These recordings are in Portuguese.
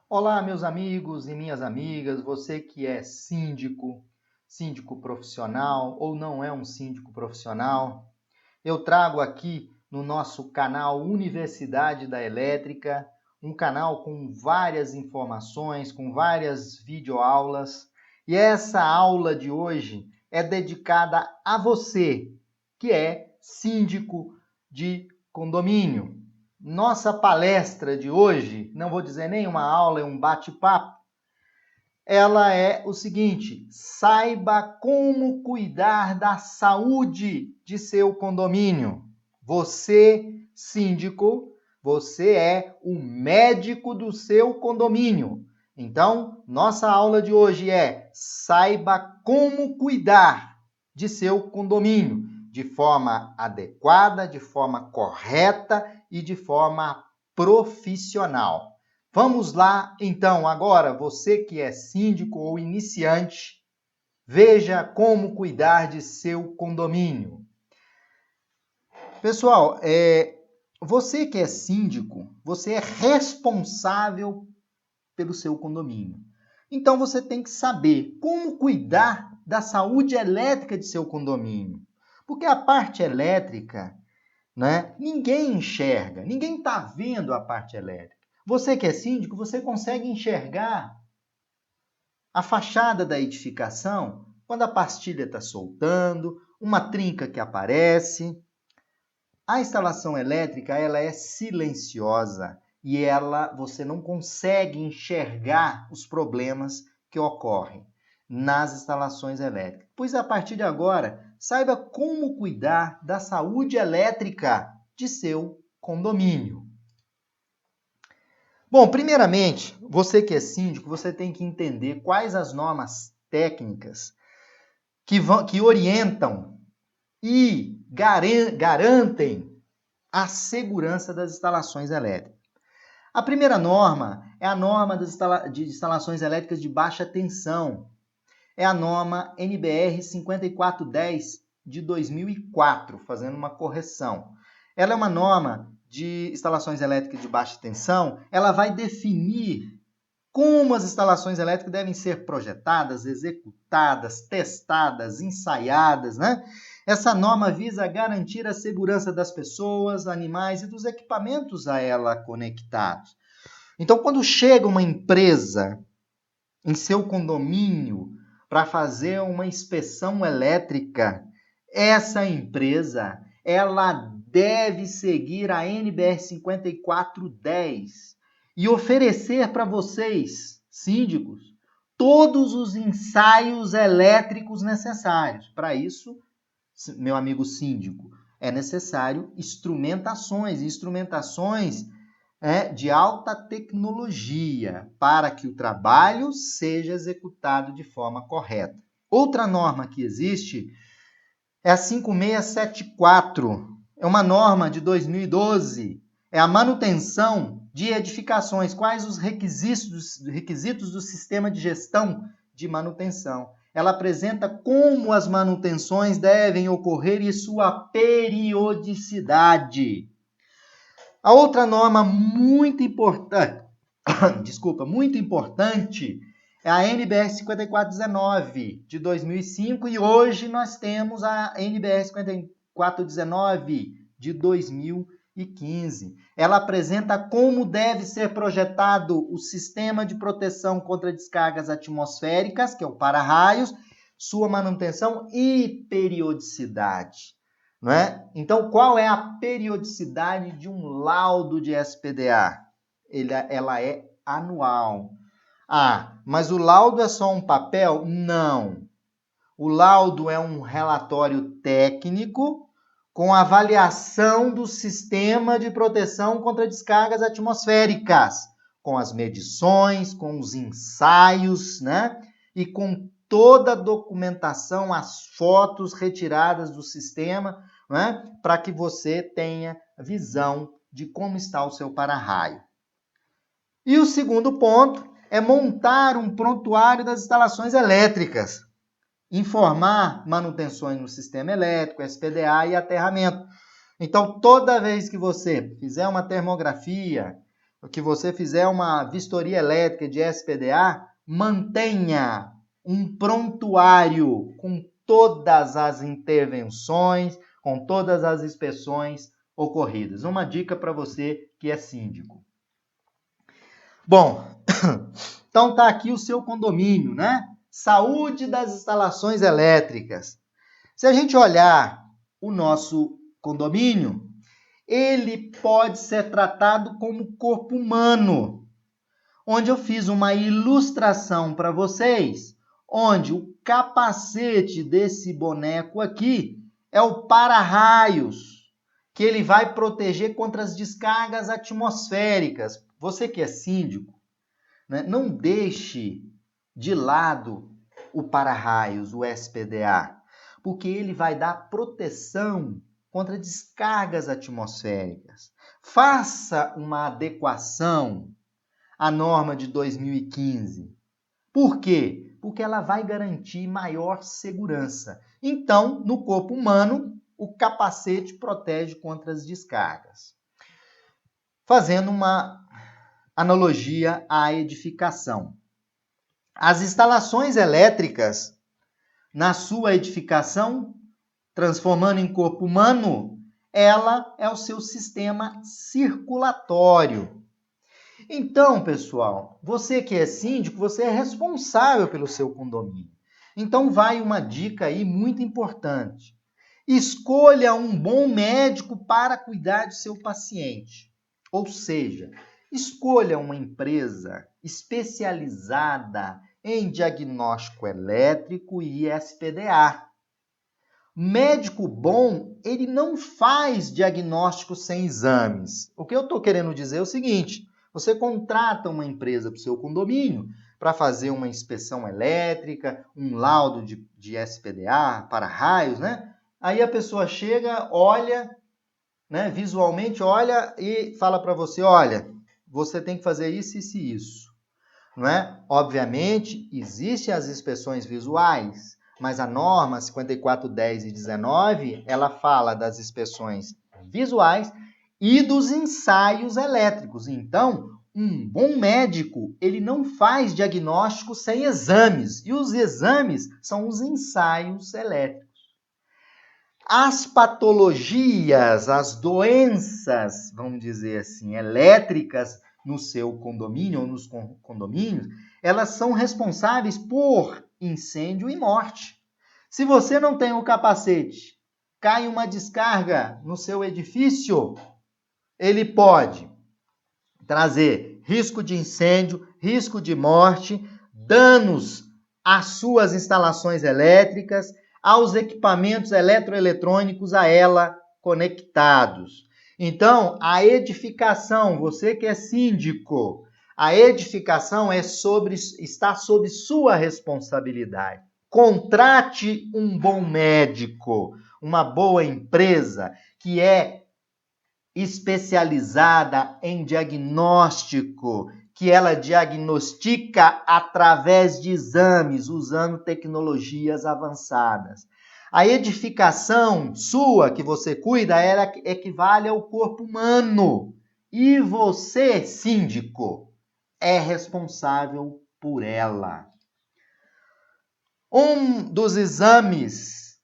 Olá, meus amigos e minhas amigas, você que é síndico, síndico profissional ou não é um síndico profissional, eu trago aqui no nosso canal Universidade da Elétrica, um canal com várias informações, com várias videoaulas, e essa aula de hoje é dedicada a você que é síndico de condomínio. Nossa palestra de hoje, não vou dizer nem uma aula, é um bate-papo, ela é o seguinte: saiba como cuidar da saúde de seu condomínio. Você, síndico, você é o médico do seu condomínio. Então, nossa aula de hoje é: saiba como cuidar de seu condomínio de forma adequada, de forma correta e de forma profissional. Vamos lá, então, agora, você que é síndico ou iniciante, veja como cuidar de seu condomínio. Pessoal, você que é síndico, você é responsável pelo seu condomínio. Então, você tem que saber como cuidar da saúde elétrica de seu condomínio. Porque a parte elétrica, né, ninguém enxerga, ninguém está vendo a parte elétrica. Você que é síndico, você consegue enxergar a fachada da edificação quando a pastilha está soltando, uma trinca que aparece. A instalação elétrica, ela é silenciosa e você não consegue enxergar os problemas que ocorrem nas instalações elétricas. Pois a partir de agora, saiba como cuidar da saúde elétrica de seu condomínio. Bom, primeiramente, você que é síndico, você tem que entender quais as normas técnicas que orientam e garantem a segurança das instalações elétricas. A primeira norma é a norma de instalações elétricas de baixa tensão. É a norma NBR 5410 de 2004, fazendo uma correção. Ela é uma norma de instalações elétricas de baixa tensão, ela vai definir como as instalações elétricas devem ser projetadas, executadas, testadas, ensaiadas, né? Essa norma visa garantir a segurança das pessoas, animais e dos equipamentos a ela conectados. Então, quando chega uma empresa em seu condomínio para fazer uma inspeção elétrica, essa empresa, ela deve seguir a NBR 5410 e oferecer para vocês, síndicos, todos os ensaios elétricos necessários. Para isso, meu amigo síndico, é necessário instrumentações de alta tecnologia para que o trabalho seja executado de forma correta. Outra norma que existe é a 5674. É uma norma de 2012. É a manutenção de edificações. Quais os requisitos do sistema de gestão de manutenção? Ela apresenta como as manutenções devem ocorrer e sua periodicidade. A outra norma muito importante, muito importante, é a NBR 5419 de 2005 e hoje nós temos a NBR 5419 de 2015. Ela apresenta como deve ser projetado o sistema de proteção contra descargas atmosféricas, que é o para-raios, sua manutenção e periodicidade. Não é? Então, qual é a periodicidade de um laudo de SPDA? Ela é anual. Ah, mas o laudo é só um papel? Não. O laudo é um relatório técnico com avaliação do sistema de proteção contra descargas atmosféricas, com as medições, com os ensaios, né? E com toda a documentação, as fotos retiradas do sistema, né? Para que você tenha visão de como está o seu para-raio. E o segundo ponto é montar um prontuário das instalações elétricas, informar manutenções no sistema elétrico, SPDA e aterramento. Então, toda vez que você fizer uma termografia, que você fizer uma vistoria elétrica de SPDA, mantenha um prontuário com todas as intervenções, com todas as inspeções ocorridas. Uma dica para você que é síndico. Bom, então tá aqui o seu condomínio, né? Saúde das instalações elétricas. Se a gente olhar o nosso condomínio, ele pode ser tratado como corpo humano, onde eu fiz uma ilustração para vocês, onde o capacete desse boneco aqui é o para-raios, que ele vai proteger contra as descargas atmosféricas. Você que é síndico, né, não deixe de lado o para-raios, o SPDA, porque ele vai dar proteção contra descargas atmosféricas. Faça uma adequação à norma de 2015. Por quê? Porque ela vai garantir maior segurança. Então, no corpo humano, o capacete protege contra as descargas. Fazendo uma analogia à edificação. As instalações elétricas, na sua edificação, transformando em corpo humano, ela é o seu sistema circulatório. Então, pessoal, você que é síndico, você é responsável pelo seu condomínio. Então, vai uma dica aí muito importante. Escolha um bom médico para cuidar do seu paciente. Ou seja, escolha uma empresa especializada em diagnóstico elétrico e SPDA. Médico bom, ele não faz diagnóstico sem exames. O que eu estou querendo dizer é o seguinte: você contrata uma empresa para o seu condomínio para fazer uma inspeção elétrica, um laudo de SPDA, para raios, né? Aí a pessoa chega, olha, né, visualmente olha e fala para você, olha, você tem que fazer isso, isso e isso. Não é? Obviamente, existem as inspeções visuais, mas a norma 5410 e 19, ela fala das inspeções visuais e dos ensaios elétricos. Então, um bom médico, ele não faz diagnóstico sem exames, e os exames são os ensaios elétricos. As patologias, as doenças, vamos dizer assim, elétricas no seu condomínio ou nos condomínios, elas são responsáveis por incêndio e morte. Se você não tem o capacete, cai uma descarga no seu edifício, ele pode trazer risco de incêndio, risco de morte, danos às suas instalações elétricas, aos equipamentos eletroeletrônicos a ela conectados. Então, a edificação, você que é síndico, a edificação está sob sua responsabilidade. Contrate um bom médico, uma boa empresa que é especializada em diagnóstico, que ela diagnostica através de exames, usando tecnologias avançadas. A edificação sua, que você cuida, ela equivale ao corpo humano. E você, síndico, é responsável por ela. Um dos exames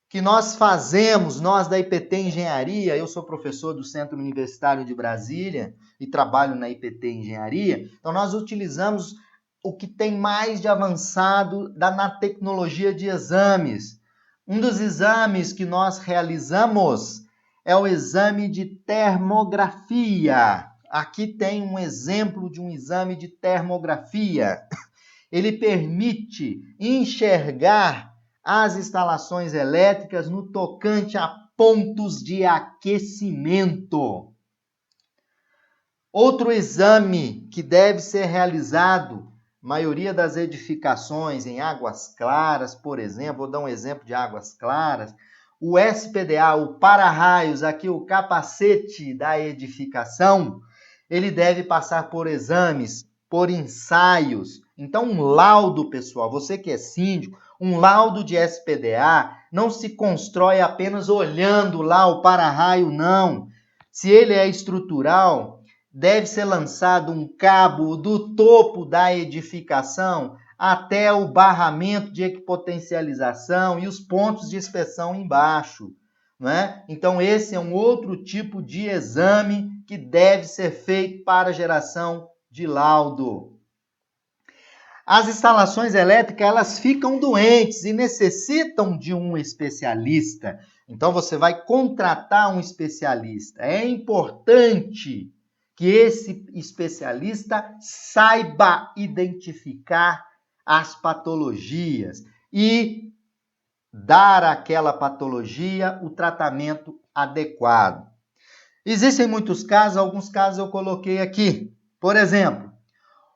que nós fazemos, nós da IPT Engenharia, eu sou professor do Centro Universitário de Brasília e trabalho na IPT Engenharia, então nós utilizamos o que tem mais de avançado na tecnologia de exames. Um dos exames que nós realizamos é o exame de termografia. Aqui tem um exemplo de um exame de termografia. Ele permite enxergar as instalações elétricas no tocante a pontos de aquecimento. Outro exame que deve ser realizado, maioria das edificações em Águas Claras, por exemplo, vou dar um exemplo de Águas Claras, o SPDA, o para-raios, aqui o capacete da edificação, ele deve passar por exames, por ensaios. Então, um laudo, pessoal, você que é síndico, um laudo de SPDA não se constrói apenas olhando lá o para-raio, não. Se ele é estrutural, deve ser lançado um cabo do topo da edificação até o barramento de equipotencialização e os pontos de inspeção embaixo, não é? Então, esse é um outro tipo de exame que deve ser feito para geração de laudo. As instalações elétricas, elas ficam doentes e necessitam de um especialista. Então, você vai contratar um especialista. É importante que esse especialista saiba identificar as patologias e dar àquela patologia o tratamento adequado. Existem muitos casos, alguns casos eu coloquei aqui. Por exemplo,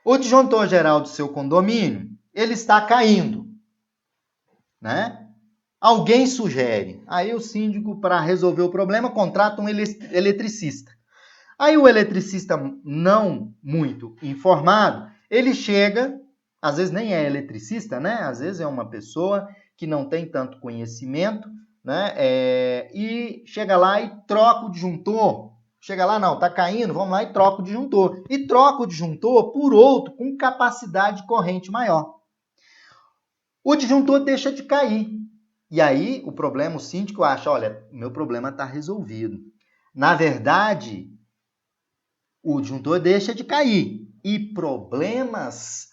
o disjuntor geral do seu condomínio, ele está caindo, né? Alguém sugere. Aí o síndico, para resolver o problema, contrata um eletricista. Aí o eletricista não muito informado, ele chega, às vezes nem é eletricista, né? Às vezes é uma pessoa que não tem tanto conhecimento, né? E chega lá e troca o disjuntor. Chega lá, não, tá caindo, vamos lá e troca o disjuntor. E troca o disjuntor por outro com capacidade de corrente maior. O disjuntor deixa de cair. E aí o problema, o síndico acha, olha, meu problema está resolvido. Na verdade, o disjuntor deixa de cair e problemas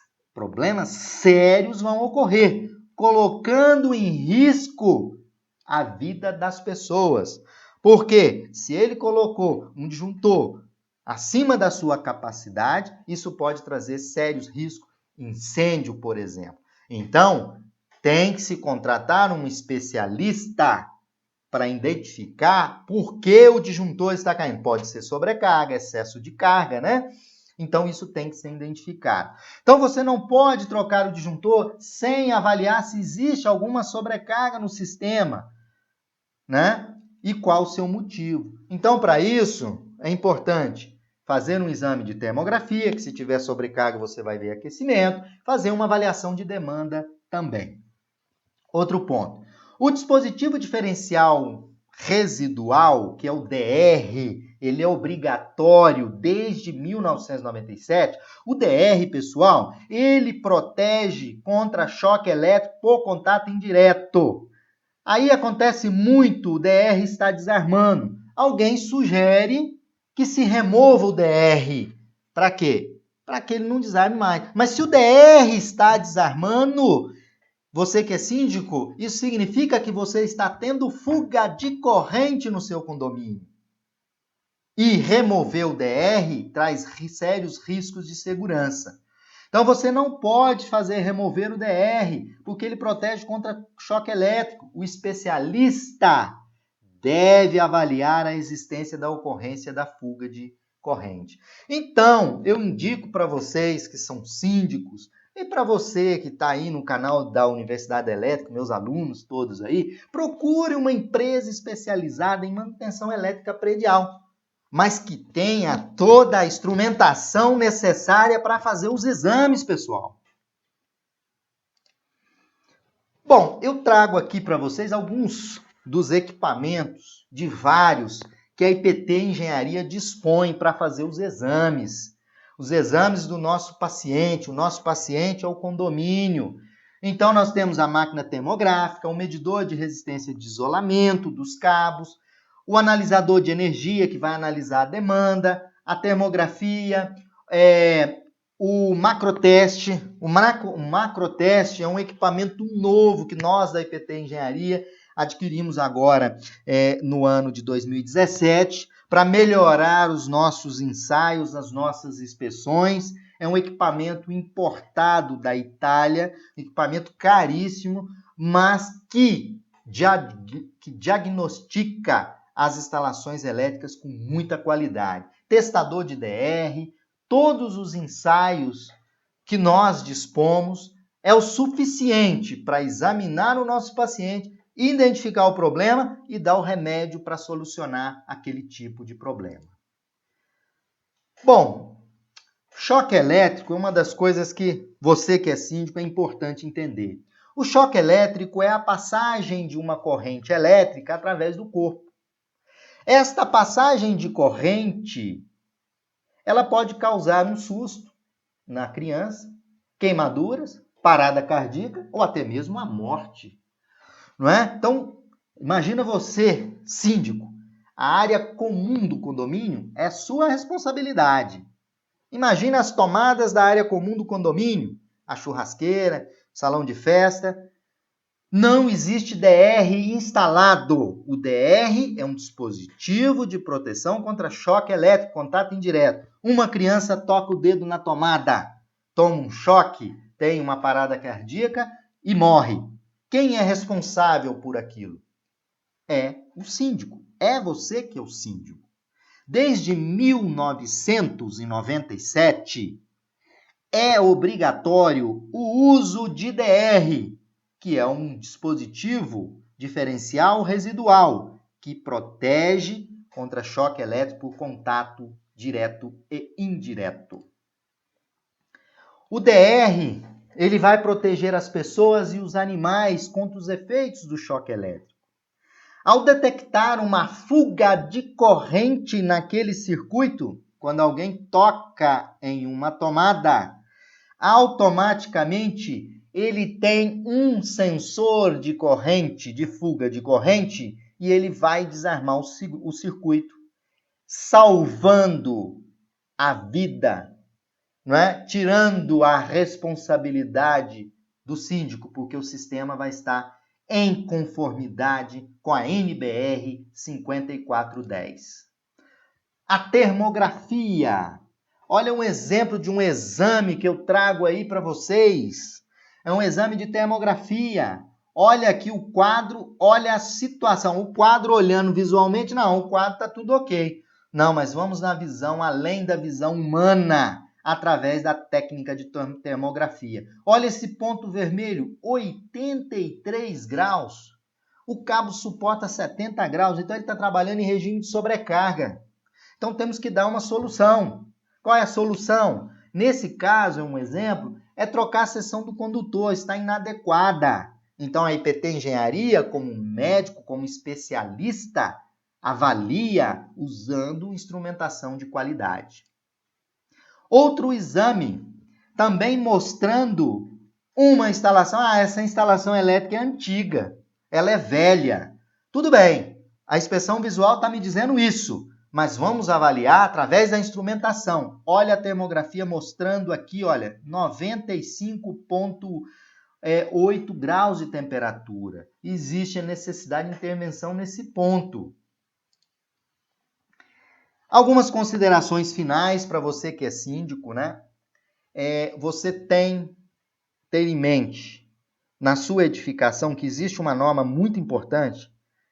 sérios vão ocorrer, colocando em risco a vida das pessoas. Porque se ele colocou um disjuntor acima da sua capacidade, isso pode trazer sérios riscos, incêndio, por exemplo. Então, tem que se contratar um especialista para identificar por que o disjuntor está caindo. Pode ser sobrecarga, excesso de carga, né? Então, isso tem que ser identificado. Então, você não pode trocar o disjuntor sem avaliar se existe alguma sobrecarga no sistema, né? E qual o seu motivo. Então, para isso, é importante fazer um exame de termografia, que se tiver sobrecarga você vai ver aquecimento, fazer uma avaliação de demanda também. Outro ponto. O dispositivo diferencial residual, que é o DR, ele é obrigatório desde 1997. O DR, pessoal, ele protege contra choque elétrico por contato indireto. Aí acontece muito, o DR está desarmando. Alguém sugere que se remova o DR. Para quê? Para que ele não desarme mais. Mas se o DR está desarmando, você que é síndico, isso significa que você está tendo fuga de corrente no seu condomínio. E remover o DR traz sérios riscos de segurança. Então você não pode remover o DR, porque ele protege contra choque elétrico. O especialista deve avaliar a existência da ocorrência da fuga de corrente. Então, eu indico para vocês que são síndicos, e para você que está aí no canal da Universidade Elétrica, meus alunos todos aí, procure uma empresa especializada em manutenção elétrica predial, mas que tenha toda a instrumentação necessária para fazer os exames, pessoal. Bom, eu trago aqui para vocês alguns dos equipamentos, de vários, que a IPT Engenharia dispõe para fazer os exames. Os exames do nosso paciente. O nosso paciente é o condomínio. Então, nós temos a máquina termográfica, o medidor de resistência de isolamento dos cabos, o analisador de energia, que vai analisar a demanda, a termografia, o macroteste. O macroteste é um equipamento novo que nós da IPT Engenharia adquirimos agora no ano de 2017 para melhorar os nossos ensaios, as nossas inspeções. É um equipamento importado da Itália, equipamento caríssimo, mas que diagnostica as instalações elétricas com muita qualidade. Testador de DR, todos os ensaios que nós dispomos é o suficiente para examinar o nosso paciente, identificar o problema e dar o remédio para solucionar aquele tipo de problema. Bom, choque elétrico é uma das coisas que você que é síndico é importante entender. O choque elétrico é a passagem de uma corrente elétrica através do corpo. Esta passagem de corrente, ela pode causar um susto na criança, queimaduras, parada cardíaca ou até mesmo a morte, não é? Então, imagina você, síndico, a área comum do condomínio é sua responsabilidade. Imagina as tomadas da área comum do condomínio, a churrasqueira, salão de festa. Não existe DR instalado. O DR é um dispositivo de proteção contra choque elétrico, contato indireto. Uma criança toca o dedo na tomada, toma um choque, tem uma parada cardíaca e morre. Quem é responsável por aquilo? É o síndico. É você que é o síndico. Desde 1997, é obrigatório o uso de DR, que é um dispositivo diferencial residual que protege contra choque elétrico por contato direto e indireto. O DR, ele vai proteger as pessoas e os animais contra os efeitos do choque elétrico. Ao detectar uma fuga de corrente naquele circuito, quando alguém toca em uma tomada, automaticamente ele tem um sensor de corrente, de fuga de corrente, e ele vai desarmar o circuito, salvando a vida, não é? Tirando a responsabilidade do síndico, porque o sistema vai estar em conformidade com a NBR 5410. A termografia. Olha um exemplo de um exame que eu trago aí para vocês. É um exame de termografia. Olha aqui o quadro, olha a situação. O quadro olhando visualmente, não, o quadro está tudo ok. Não, mas vamos na visão, além da visão humana, através da técnica de termografia. Olha esse ponto vermelho, 83 graus. O cabo suporta 70 graus, então ele está trabalhando em regime de sobrecarga. Então temos que dar uma solução. Qual é a solução? Nesse caso, um exemplo, é trocar a seção do condutor, está inadequada. Então a IPT Engenharia, como médico, como especialista, avalia usando instrumentação de qualidade. Outro exame, também mostrando uma instalação. Essa instalação elétrica é antiga, ela é velha. Tudo bem, a inspeção visual está me dizendo isso, mas vamos avaliar através da instrumentação. Olha a termografia mostrando aqui, olha, 95,8 graus de temperatura. Existe a necessidade de intervenção nesse ponto. Algumas considerações finais para você que é síndico, né? Você tem que ter em mente, na sua edificação, que existe uma norma muito importante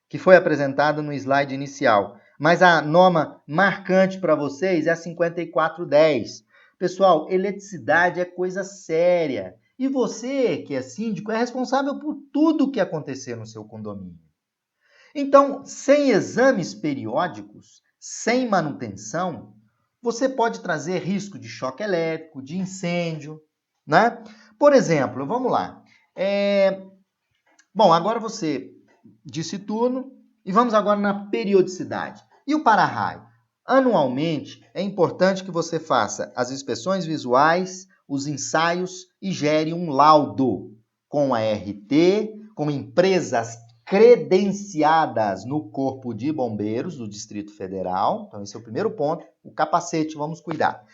que foi apresentada no slide inicial. Mas a norma marcante para vocês é a 5410. Pessoal, eletricidade é coisa séria. E você, que é síndico, é responsável por tudo o que acontecer no seu condomínio. Então, sem exames periódicos, sem manutenção, você pode trazer risco de choque elétrico, de incêndio, né? Por exemplo, vamos lá. Bom, agora você disse turno e vamos agora na periodicidade. E o para-raio? Anualmente, é importante que você faça as inspeções visuais, os ensaios e gere um laudo com a RT, com empresas credenciadas no Corpo de Bombeiros do Distrito Federal. Então, esse é o primeiro ponto. O capacete, vamos cuidar.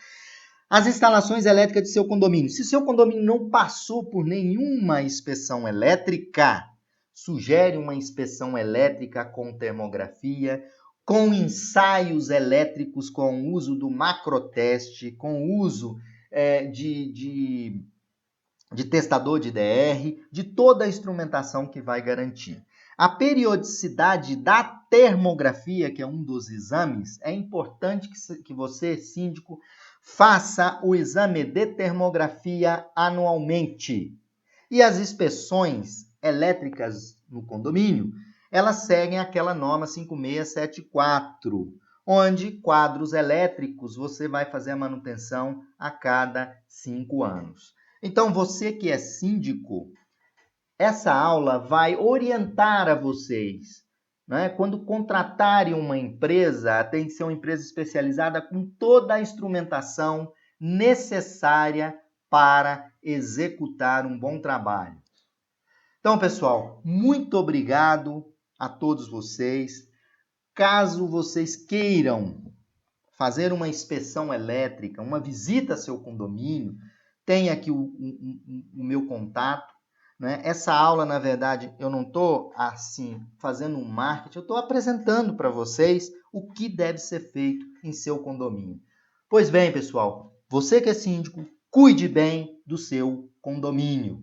As instalações elétricas de seu condomínio. Se seu condomínio não passou por nenhuma inspeção elétrica, sugere uma inspeção elétrica com termografia, com ensaios elétricos com o uso do macroteste, com o uso de testador de DR, de toda a instrumentação que vai garantir. A periodicidade da termografia, que é um dos exames, é importante que você, síndico, faça o exame de termografia anualmente. E as inspeções elétricas no condomínio, elas seguem aquela norma 5674, onde quadros elétricos você vai fazer a manutenção a cada 5 anos. Então, você que é síndico, essa aula vai orientar a vocês né? Quando contratarem uma empresa, tem que ser uma empresa especializada com toda a instrumentação necessária para executar um bom trabalho. Então, pessoal, muito obrigado a todos vocês. Caso vocês queiram fazer uma inspeção elétrica, uma visita a seu condomínio, tem aqui o meu contato. Né? Essa aula, na verdade, eu não estou assim fazendo um marketing, eu estou apresentando para vocês o que deve ser feito em seu condomínio. Pois bem, pessoal, você que é síndico, cuide bem do seu condomínio.